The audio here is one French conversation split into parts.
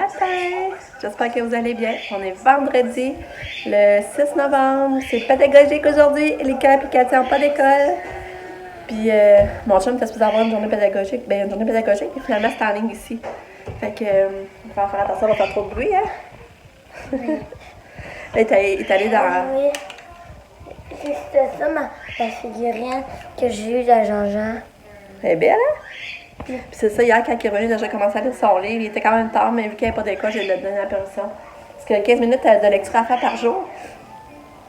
matin! J'espère que vous allez bien. On est vendredi, le 6 novembre. C'est pédagogique aujourd'hui. Lika et Cathy n'ont pas d'école. Puis mon chum était supposé avoir une journée pédagogique. Ben, une journée pédagogique, et finalement, c'est en ligne ici. Fait que, il va faire attention, on va faire trop de bruit, hein? Oui. Il est allé dans... Oui. C'était ça ma figurine que j'ai eue de Jean-Jean. Elle est belle, hein? Puis c'est ça, hier, quand il est revenu, il a déjà commencé à lire son livre. Il était quand même tard, mais vu qu'il n'y avait pas d'école, j'ai donné la permission. Parce que 15 minutes de lecture à faire par jour.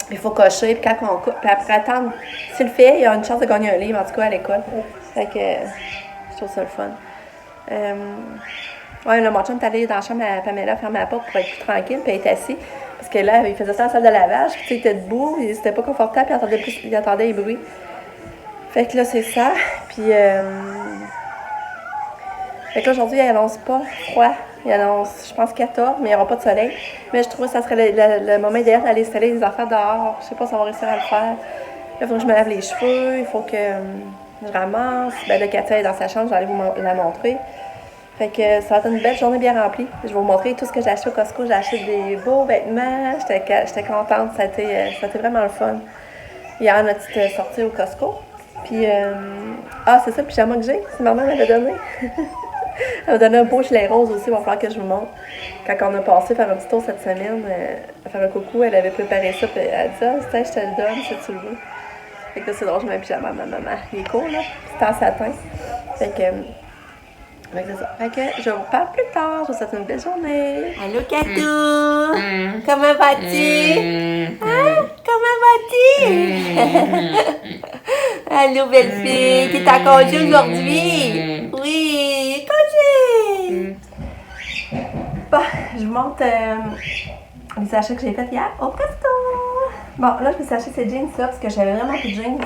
Il faut cocher, puis quand on coupe, puis après attendre. S'il le fait, il a une chance de gagner un livre, en tout cas, à l'école. Fait que je trouve ça le fun. Ouais, là, mon chum est allé dans la chambre à Pamela, fermer la porte pour être plus tranquille, puis être assis. Parce que là, il faisait ça dans la salle de lavage, puis il était debout, il n'était pas confortable, puis il entendait les bruits. Fait que là, c'est ça. Puis, fait que là, aujourd'hui, il annonce pas froid. Il annonce, je pense, 14, mais il n'y aura pas de soleil. Mais je trouvais que ça serait le moment idéal d'aller installer les affaires dehors. Je sais pas si on va réussir à le faire. Là, il faut que je me lave les cheveux, il faut que je ramasse. Ben là, Katia est dans sa chambre, j'allais vous la montrer. Fait que ça va être une belle journée bien remplie. Je vais vous montrer tout ce que j'ai acheté au Costco. J'ai acheté des beaux vêtements. J'étais contente. Ça a été vraiment le fun. Hier, on a petite sortie au Costco. Puis, c'est ça le pyjama que j'ai. C'est maman m'avait donné. Elle m'a donné un beau gilet rose aussi. Il va falloir que je vous montre. Quand on a passé faire un petit tour cette semaine, à faire un coucou, elle avait préparé ça. Puis elle a dit, je te le donne si tu le veux. Fait que là, c'est drôle, je mets un pyjama à ma maman. Il est cool, là. C'est en satin. Fait que c'est ça. Fait que je vous parle plus tard. Je vous souhaite une belle journée. Allô, Katou! Comment vas-tu? Hein? Comment vas-tu? Allô, belle fille! T'es en congé aujourd'hui? Oui, congé! Bon, je vous montre les achats que j'ai fait hier au Costco. Bon, là, je me suis acheté ces jeans-là parce que j'avais vraiment plus de jeans.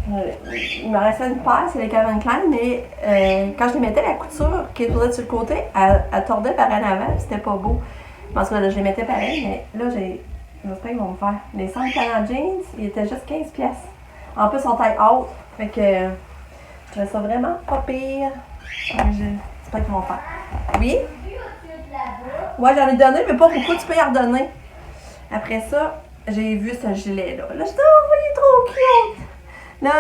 Il me restait une paire, c'est les Calvin Klein, mais quand je les mettais, la couture qui était sur le côté, elle tordait par en avant, puis c'était pas beau. Je pense que là, je les mettais pareil, mais là, j'espère qu'ils vont me faire. Les 5 talents jeans, ils étaient juste 15$. En plus, en taille haute, fait que je trouvais ça vraiment pas pire. J'espère qu'ils vont faire. Oui? Ouais, j'en ai donné, mais pas beaucoup, tu peux y redonner. Après ça, j'ai vu ce gilet-là. Là, je dis, oh, il est trop cute! Là,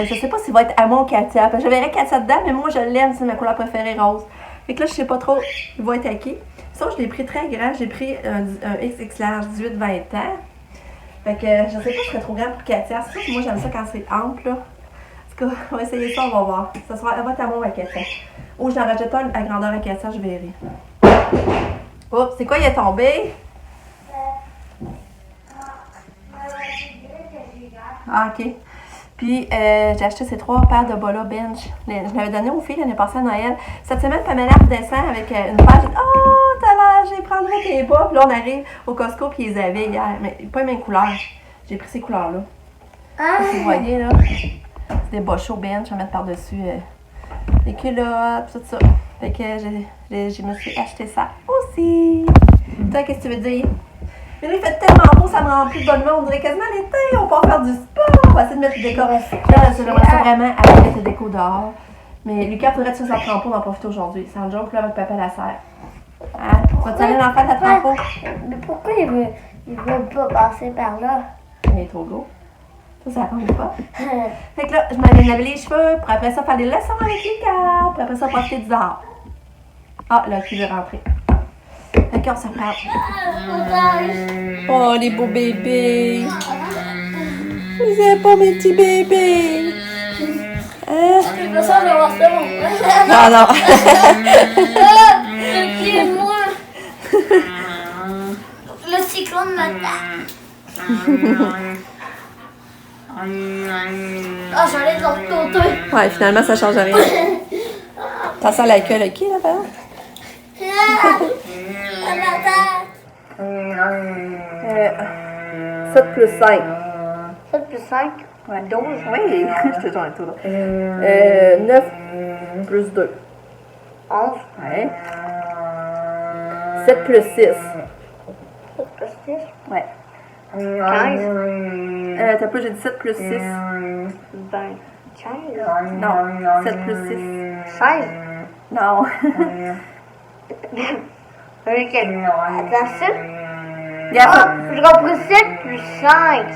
je sais pas s'il va être à moi ou Katia. Parce que je verrais Katia dedans, mais moi, je l'aime, c'est ma couleur préférée rose. Fait que là, je sais pas trop, il va être à qui. Ça, je l'ai pris très grand. J'ai pris un XX large, 18-20 ans. Fait que je sais pas si je serais trop grande pour Katia. C'est sûr que moi, j'aime ça quand c'est ample, là. En tout cas, on va essayer ça, on va voir. Elle va être à moi ou à Katia. Ou je n'en rajoute pas à grandeur à Katia, je verrai. Oups, c'est quoi, il est tombé? Ah, ok. Puis, j'ai acheté ces 3 paires de Bola Bench. Je l'avais donné aux filles l'année passée à Noël. Cette semaine, Pamela redescend avec une paire. J'ai dit, oh, t'as l'air, j'ai prendrai tes bas. Puis là, on arrive au Costco, puis ils les avaient hier. Mais pas les mêmes couleurs. J'ai pris ces couleurs-là. Vous voyez, là. C'est des bas chauds bench. Je vais mettre par-dessus les culottes, tout ça. Fait que je me suis acheté ça aussi. Toi, qu'est-ce que tu veux dire? Mais là, il fait tellement beau, ça me remplit de bonne humeur. On dirait quasiment l'été. On peut faire du sport. On va essayer de mettre le décor. Là, j'aimerais ça vraiment aller mettre le déco dehors. Mais Lucas, faudrait que tu fasses la trempeau, on en profiter aujourd'hui. C'est un joke, là, avec papa la serre. Hein? Vas-tu aller en faire la trempeau? Mais pourquoi il veut pas passer par là? Il est trop gros. Ça compte pas. Fait que là, je m'allais laver les cheveux. Pour après ça, faire des leçons avec Lucas. Pour après ça, profiter du dehors. Ah, là, il veut rentrer. Fait qu'on se reparle. Oh, les beaux bébés. Vous avez pas mes petits bébés. Hein? C'est pas ça, je vais voir ça, mon frère. Non. Moi. Le cyclone m'attaque. Ah, j'allais de l'autre côté. Ouais, finalement, ça change rien. Ça sent la queue, qui, là-bas? Elle m'attaque. 7 plus 5. 7 plus 5. Ouais, 12. Oui, je te joins tout, là. 9 plus 2. 11. Ouais. 7 plus 6. 7 plus 6. Ouais. 15. T'as pas, j'ai dit 7 plus 6. 20. 15. Non, 7 plus 6. 16. Non. Avec quel? Attends, 7. Regarde ça. Je reprends 7 plus 5.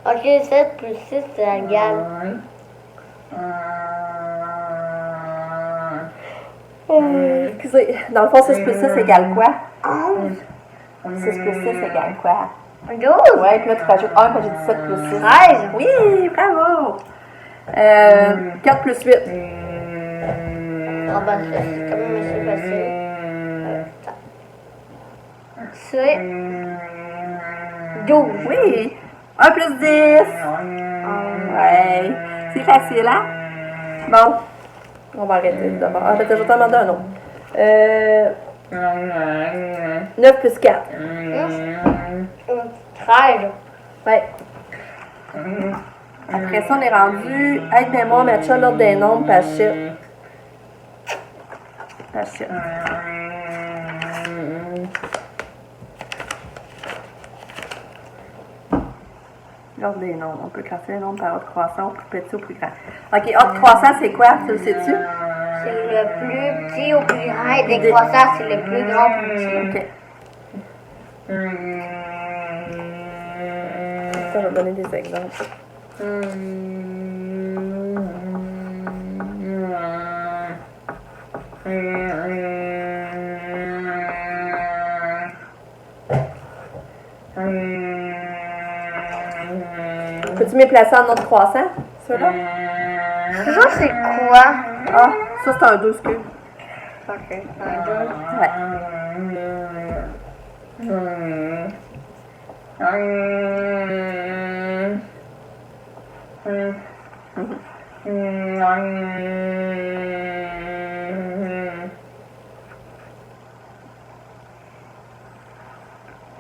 Ok, 7 plus 6, c'est égal. Excusez, dans le fond, 6 plus 6 égale quoi? 11. 6 plus 6 égale quoi? 12. Ouais, puis là, tu rajoutes 1, puis j'ai dit 7 plus 6. 13. Oui, bravo! 4 plus 8. Ah ben, c'est quand même assez facile. C'est 12. Oui! 1 plus 10. Ouais. C'est facile, hein? Bon. On va arrêter d'abord. En fait, j'ai demandé un autre. 9 plus 4. 13. Ouais. Après ça, on est rendu aide mémoire, mettre ça l'ordre des nombres, page 7. Page 7. L'ordre des nombres. On peut classer les nombres par ordre croissant, au plus petit au plus grand. OK, ordre croissant, c'est quoi? Tu le sais-tu? C'est le plus petit au plus grand et décroissant, c'est le plus grand au plus petit. OK. Ça, je vais donner des exemples. Peux-tu me placer en ordre croissant, ceux-là? Ça, c'est quoi? Ah, ça, c'est un 12 cubes. Ok, Ouais.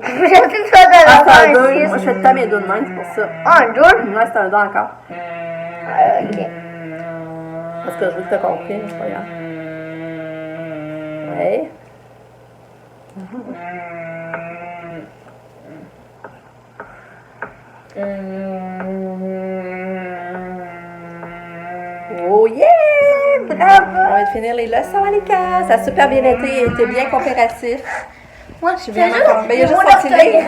Je sais que ça donne Ah, c'est un 2. un Moi, je fais tout le temps mes 2 de même, c'est pour ça. Ah, un 2? Ouais, c'est un 2 encore. Ok. Parce que je veux que tu as compris, mais c'est pas grave. Ouais. Oh yeah! Bravo! On va finir les leçons à l'école. Ça a super bien été. T'es bien coopératif. Moi, Je suis vraiment contente. Mais il y a juste son petit livre.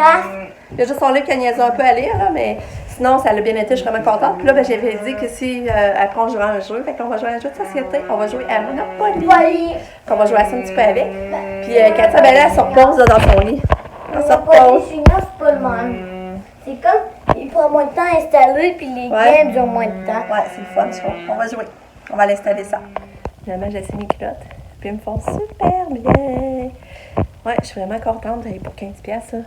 Il y a juste son livre qui a niaisé un peu à lire, là, mais sinon, ça a bien été. Je suis vraiment contente. Puis là, ben, j'avais dit que si après on jouait à un jeu, fait qu'on va jouer à un jeu de société. On va jouer à Monopoly. Qu'on va jouer à ça un petit peu avec. Puis Katia, ben là, elle se repose là, dans son lit. Elle se repose. C'est pas le même. C'est comme, il prend moins de temps à installer, puis les games durent moins de temps. Ouais, c'est le fun, ça. On va jouer. On va l'installer ça. Finalement, j'ai essayé mes culottes. Puis ils me font super bien. Ouais, je suis vraiment contente pour 15$, ça.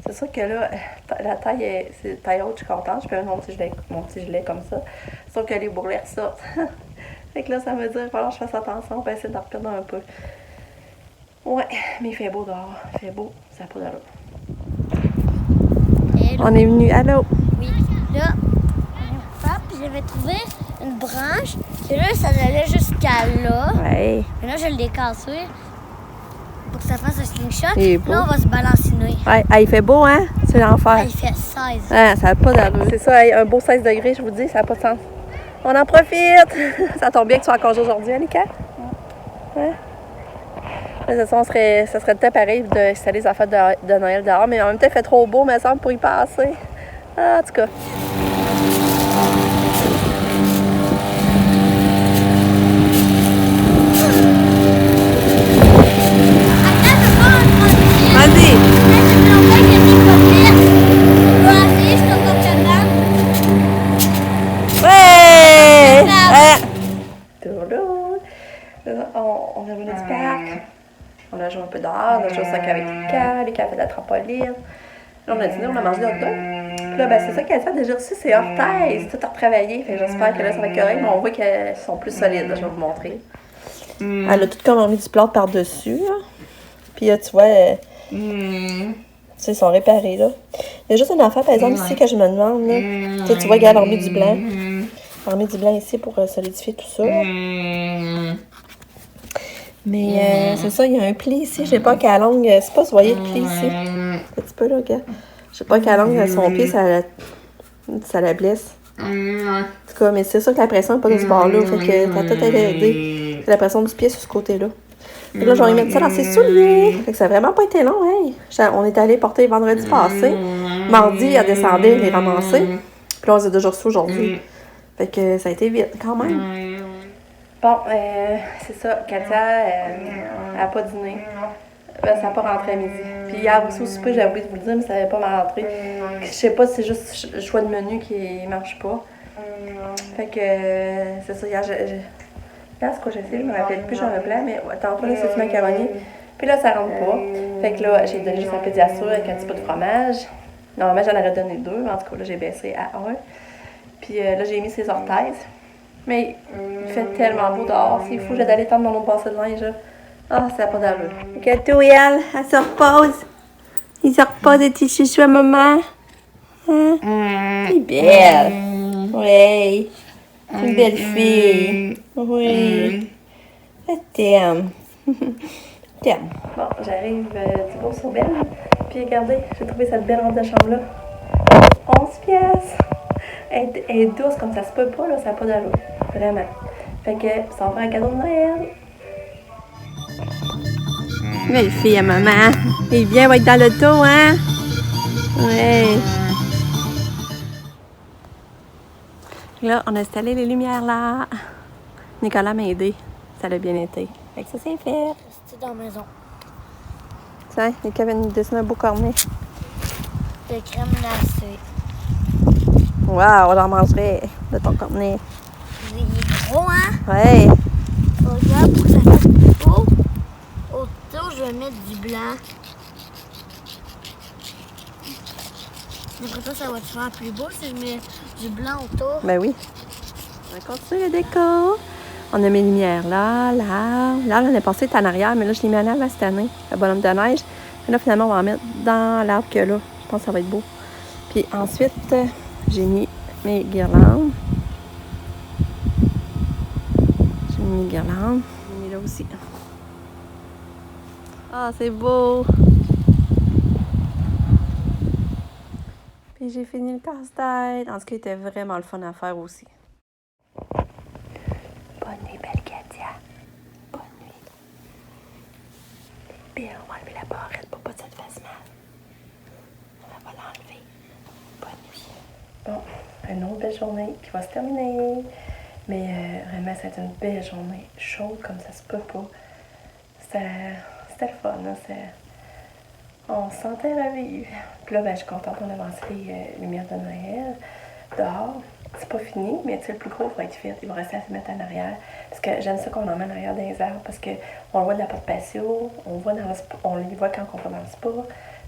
C'est sûr que là, la taille c'est taille haute, je suis contente. Je peux mettre mon petit gilet comme ça. Sauf que les bourrelets ressortent. Fait que là, ça veut dire qu'il va falloir que je fasse attention. On va essayer de reperdre un peu. Ouais, mais il fait beau dehors. Il fait beau, ça n'a pas d'allure. On est venu. Allô? Oui, là, puis j'avais trouvé une branche, et là, ça allait jusqu'à là. Ouais. Et là, je l'ai cassé pour que ça fasse un slingshot. Il est beau. Là, on va se balanciner. Ouais, il fait beau, hein? C'est l'enfer. Il fait 16. Ah, ça n'a pas d'allure. C'est ça, un beau 16 degrés, je vous dis, ça n'a pas de sens. On en profite! Ça tombe bien que tu sois en congé aujourd'hui, Annika? Ouais. Là, ça serait le temps pareil d'installer les affaires de Noël dehors, mais en même temps, il fait trop beau, me semble, pour y passer. Ah, en tout cas. Vas-y! Ouais! On est revenu du parc. On a joué un peu dehors, on a joué au sac avec Lucas a fait de la trampoline. Là, on a dîné, on a mangé des hot dogs. Puis là, ben, c'est ça qu'elle fait déjà aussi, c'est orteils, c'est tout à retravailler. Fait que j'espère que là, ça va être correct, mais on voit qu'elles sont plus solides, là, je vais vous montrer. Elle a tout comme mis du plâtre par-dessus, là. Puis là, tu vois, ils sont réparés, là. Il y a juste une affaire, par exemple, ici, que je me demande, là. Tu vois, regarde, on met du blanc. On met du blanc ici pour solidifier tout ça. Mais c'est ça, il y a un pli ici. Je sais pas quelle longue. C'est pas, vous voyez le pli ici. Un petit peu là, regarde. Je sais pas quelle longue son pied, ça la blesse. En tout cas, mais c'est sûr que la pression n'est pas de ce bord-là. Fait que t'as tout à l'aider. J'ai la pression du pied sur ce côté-là. Fait que là, je vais mettre ça dans ses souliers. Fait que ça a vraiment pas été long, hey. On est allé porter vendredi passé. Mardi, elle descendait, les ramasser. Puis là, on les a déjà reçus aujourd'hui. Fait que ça a été vite, quand même. Bon, c'est ça. Katia, elle n'a pas dîné. Ça n'a pas rentré à midi. Puis hier aussi, au souper, j'ai oublié de vous le dire, mais ça n'avait pas mal rentré. Je sais pas si c'est juste le choix de menu qui ne marche pas. Fait que c'est ça. Hier, ce que j'ai essayé, je me rappelle plus, j'en ai plein, mais tantôt, là, c'est du macaroni. Puis là, ça rentre pas. Fait que là, j'ai donné juste un pédiastre avec un petit peu de fromage. Normalement, j'en aurais donné 2, mais en tout cas, là, j'ai baissé à 1. Puis là, j'ai mis ses orthèses. Mais il fait tellement beau dehors, c'est fou, j'ai d'aller tendre mon autre bassin de linge. Là. Ah, ça n'a pas d'allure. Kato, elle se repose. Il se repose des petits chouchous à maman. Hein? C'est belle. Oui. Une belle fille. Oui. Je t'aime. T'aime. Bon, j'arrive du beau sur Belle. Puis regardez, j'ai trouvé cette belle robe de chambre-là. 11 pièces. Elle est douce comme ça se peut pas, là, ça n'a pas d'allure. Vraiment. Fait que ça va faire un cadeau de Noël. Belle fille à maman. Et bien, va être dans l'auto, hein? Ouais. Là, on a installé les lumières là. Nicolas m'a aidé. Ça l'a bien été. Fait que ça, c'est fait. Rester dans la maison. Tiens, Nicolas vient de dessiner un beau cornet. De crème glacée. Waouh, j'en mangerai de ton cornet. Il est gros, hein? Ouais. Regarde, pour que ça fasse beau. Autour, je vais mettre du blanc. Après ça va te faire plus beau si je mets du blanc autour. Ben oui. On va continuer le déco. On a mis les lumières là, là. Là, on est passé en arrière, mais là, je l'ai mis en avant cette année, le bonhomme de neige. Et là, finalement, on va en mettre dans l'arbre que là. Je pense que ça va être beau. Puis ensuite, j'ai mis mes guirlandes. J'ai mis mes guirlandes. J'ai mis là aussi. Ah, c'est beau! Puis j'ai fini le casse-tête. En tout cas, il était vraiment le fun à faire aussi. Bonne nuit, belle Katia. Bonne nuit. Puis on va enlever la barrette pour pas que ça te fasse mal. On va l'enlever. Bonne nuit. Bon, une autre belle journée qui va se terminer. Mais vraiment, c'était une belle journée. Chaude comme ça se peut pas. C'était le fun, là. On se sentait revivre. Puis là, ben, je suis contente qu'on a lancé les lumières de Noël dehors. C'est pas fini, mais tu sais, le plus gros va être fait. Il va rester à se mettre en arrière. Parce que j'aime ça qu'on emmène en arrière des arbres. Parce qu'on le voit de la porte patio, on les voit quand on va dans le spa. Tu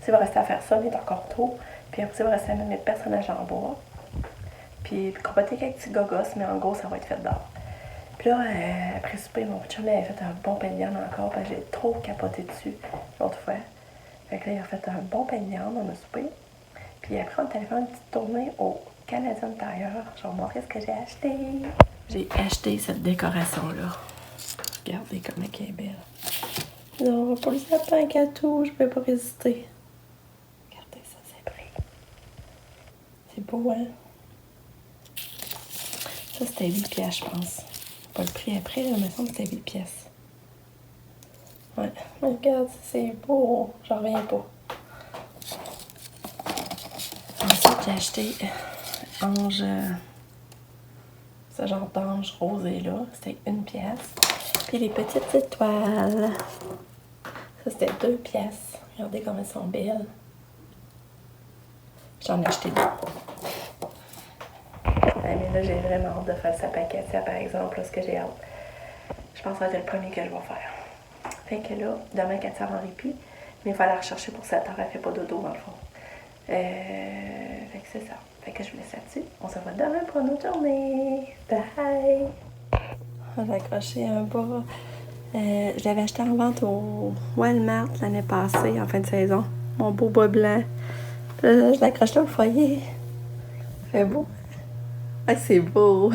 sais, il va rester à faire ça, il est encore tôt. Puis après, il va rester à mettre mes personnages en bois. Puis compoter quelques petits gogos, mais en gros, ça va être fait dehors. Puis là, après souper, mon chum avait fait un bon pain de viande encore, parce que j'ai trop capoté dessus l'autre fois. Fait que là, il a fait un bon pain de viande, on a soupé. Puis après, on est allé faire une petite tournée au Canadian Tire. Je vais vous montrer ce que j'ai acheté. J'ai acheté cette décoration-là. Regardez comment elle est belle. Non, pour le sapin gâteau, je ne peux pas résister. Regardez ça, c'est pris. C'est beau, hein? Ça, c'était 8 pièces, je pense. Pas le prix après, là, mais il me semble que c'était 8 pièces. Ouais, regarde, c'est beau. J'en reviens pas. Ensuite, j'ai acheté ange. Ce genre d'ange rosé là. C'était 1 pièce. Puis les petites étoiles. Ça, c'était 2 pièces. Regardez comme elles sont belles. J'en ai acheté 2. Mais là, j'ai vraiment hâte de faire le sapin Katia, par exemple, là, ce que j'ai hâte. Je pense que ça va être le premier que je vais faire. Fait que là, demain, Katia va en répit, mais il va la rechercher pour 7 heures. Elle fait pas dodo, dans le fond. Fait que c'est ça. Fait que je vous laisse là-dessus. On se voit demain pour une autre journée. Bye! J'ai accroché un bas. Je l'avais acheté en vente au Walmart l'année passée, en fin de saison. Mon beau bas blanc. Je l'accroche là au foyer. Ça fait beau. Ah, c'est beau!